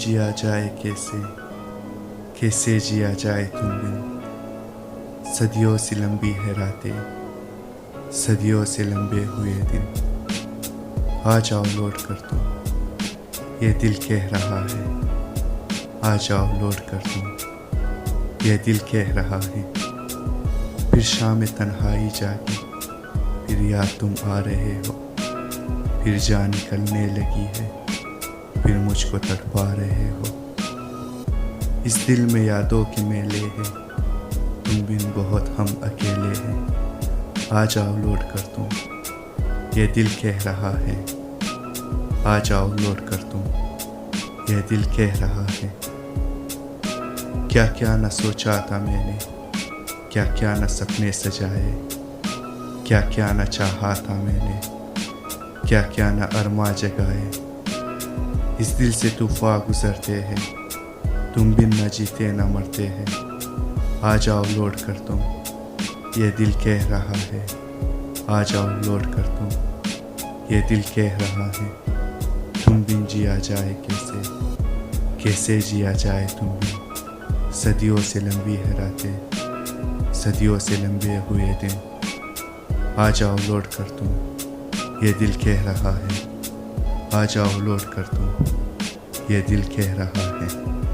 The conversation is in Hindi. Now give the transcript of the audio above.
जिया जाए कैसे, कैसे जिया जाए तुम बिन। सदियों से लंबी है रातें, सदियों से लंबे हुए दिन। आ जाओ लौट कर तुम, ये दिल कह रहा है। आ जाओ लौट कर तुम, ये दिल कह रहा है। फिर शाम में तन्हाई जागी, फिर याद तुम आ रहे हो। फिर जान निकलने लगी है, फिर मुझको तड़पा रहे हो। इस दिल में यादों के मेले हैं, तुम बिन बहुत हम अकेले हैं। आ जाओ लौट कर तुम, ये दिल कह रहा है। आ जाओ लौट कर तुम, ये दिल कह रहा है। क्या क्या न सोचा था मैंने, क्या क्या न सपने सजाए। क्या क्या न चाहा था मैंने, क्या क्या न अरमा जगाए। इस दिल से तूफान गुजरते हैं, तुम बिन न जीते न मरते हैं। आ जाओ लौट कर तुम, ये दिल कह रहा है। आ जाओ लौट कर तुम, ये दिल कह रहा है। तुम बिन जिया जाए कैसे, कैसे जिया जाए तुम बिन। सदियों से लंबी है रातें, सदियों से लंबे हुए दिन। आ जाओ लौट कर तुम, ये दिल कह रहा है। आ जाओ लौट कर तुम, ये दिल कह रहा है।